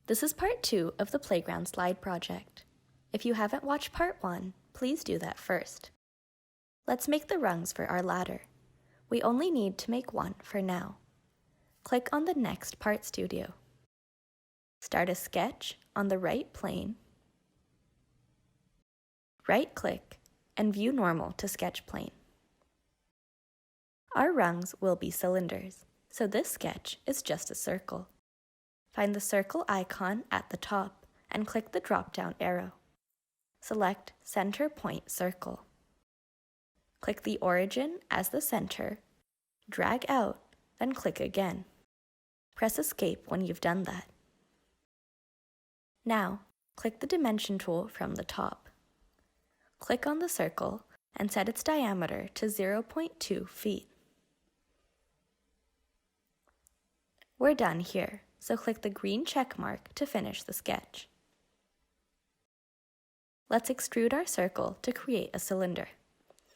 This is part 2 of the playground slide project. If you haven't watched part 1, please do that first. Let's make the rungs for our ladder. We only need to make one for now. Click on the next part studio. Start a sketch on the right plane. Right-click and view normal to sketch plane. Our rungs will be cylinders, so this sketch is just a circle. Find the circle icon at the top and click the drop-down arrow. Select Center Point Circle. Click the origin as the center, drag out, then click again. Press Escape when you've done that. Now, click the Dimension tool from the top. Click on the circle and set its diameter to 0.2 feet. We're done here, so click the green check mark to finish the sketch. Let's extrude our circle to create a cylinder.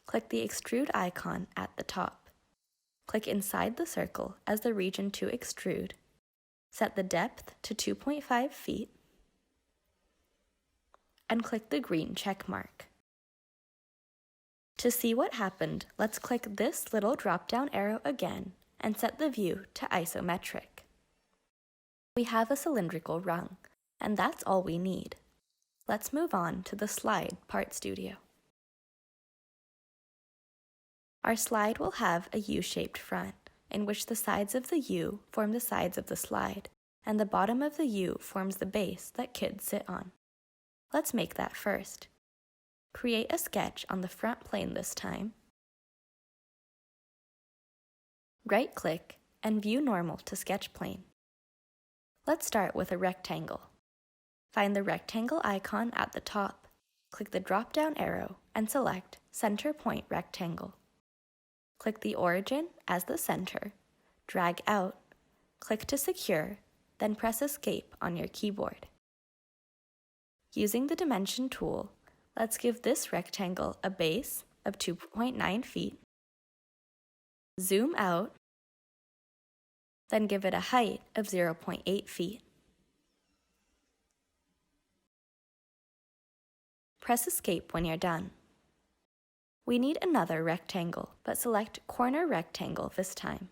Click the extrude icon at the top. Click inside the circle as the region to extrude. Set the depth to 2.5 feet and click the green check mark. To see what happened, let's click this little drop-down arrow again and set the view to isometric. We have a cylindrical rung, and that's all we need. Let's move on to the slide part studio. Our slide will have a U-shaped front, in which the sides of the U form the sides of the slide, and the bottom of the U forms the base that kids sit on. Let's make that first. Create a sketch on the front plane this time. Right-click and view normal to sketch plane. Let's start with a rectangle. Find the rectangle icon at the top. Click the drop-down arrow and select Center Point Rectangle. Click the origin as the center, drag out, click to secure, then press Escape on your keyboard. Using the Dimension tool, let's give this rectangle a base of 2.9 feet, zoom out, then give it a height of 0.8 feet. Press Escape when you're done. We need another rectangle, but select Corner Rectangle this time.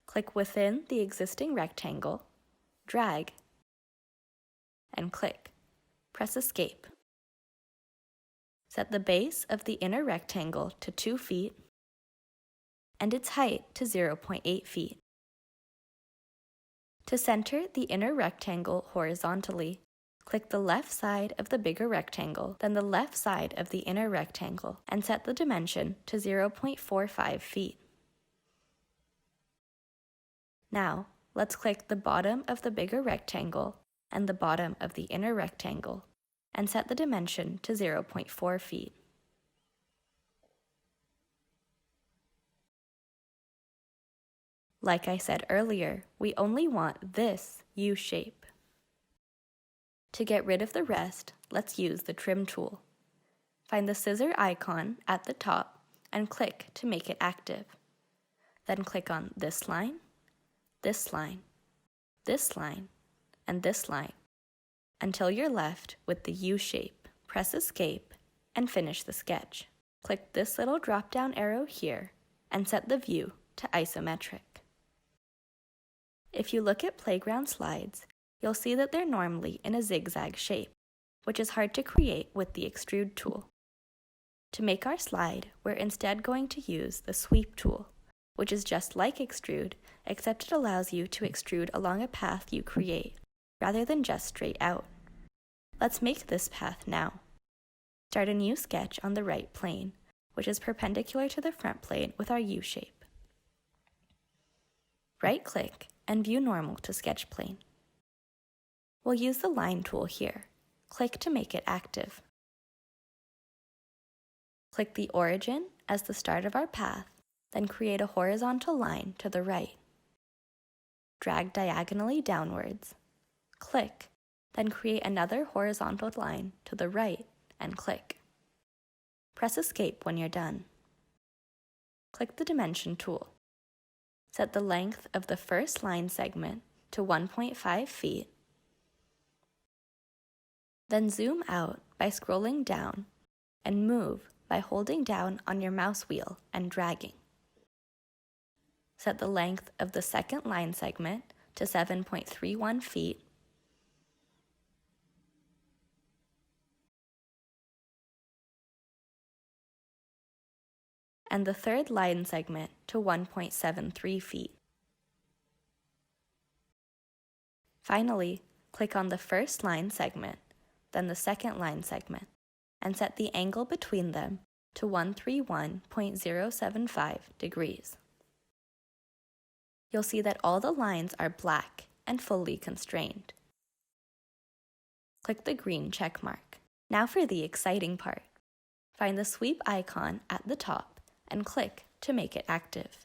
Click within the existing rectangle, drag, and click. Press Escape. Set the base of the inner rectangle to 2 feet and its height to 0.8 feet. To center the inner rectangle horizontally, click the left side of the bigger rectangle, then the left side of the inner rectangle, and set the dimension to 0.45 feet. Now, let's click the bottom of the bigger rectangle and the bottom of the inner rectangle, and set the dimension to 0.4 feet. Like I said earlier, we only want this U shape. To get rid of the rest, let's use the Trim tool. Find the scissor icon at the top and click to make it active. Then click on this line, this line, this line, and this line, until you're left with the U shape. Press Escape and finish the sketch. Click this little drop-down arrow here and set the view to isometric. If you look at playground slides, you'll see that they're normally in a zigzag shape, which is hard to create with the Extrude tool. To make our slide, we're instead going to use the Sweep tool, which is just like Extrude, except it allows you to extrude along a path you create, rather than just straight out. Let's make this path now. Start a new sketch on the right plane, which is perpendicular to the front plane with our U shape. Right-click and view normal to sketch plane. We'll use the Line tool here. Click to make it active. Click the origin as the start of our path, then create a horizontal line to the right. Drag diagonally downwards. Click, then create another horizontal line to the right and click. Press Escape when you're done. Click the Dimension tool. Set the length of the first line segment to 1.5 feet Then zoom out by scrolling down and move by holding down on your mouse wheel and dragging. Set the length of the second line segment to 7.31 feet and the third line segment to 1.73 feet. Finally, click on the first line segment, then the second line segment, and set the angle between them to 131.075 degrees. You'll see that all the lines are black and fully constrained. Click the green check mark. Now for the exciting part. Find the sweep icon at the top and click to make it active.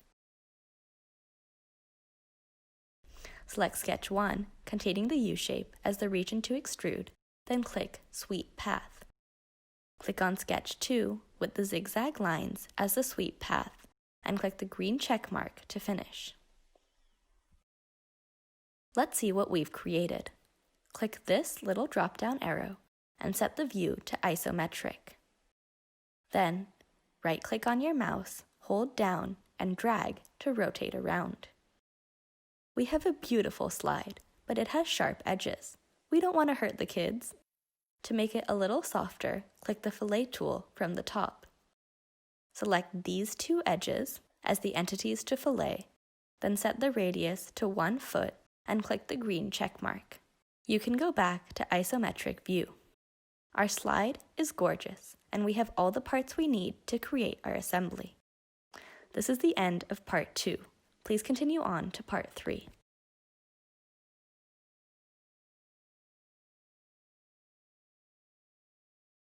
Select Sketch 1 containing the U-shape as the region to extrude, then click Sweep Path. Click on Sketch 2 with the zigzag lines as the sweep path and click the green check mark to finish. Let's see what we've created. Click this little drop-down arrow and set the view to isometric. Then, right-click on your mouse, hold down, and drag to rotate around. We have a beautiful slide, but it has sharp edges. We don't want to hurt the kids. To make it a little softer, click the Fillet tool from the top. Select these two edges as the entities to fillet, then set the radius to 1 foot and click the green check mark. You can go back to isometric view. Our slide is gorgeous, and we have all the parts we need to create our assembly. This is the end of part 2. Please continue on to part 3.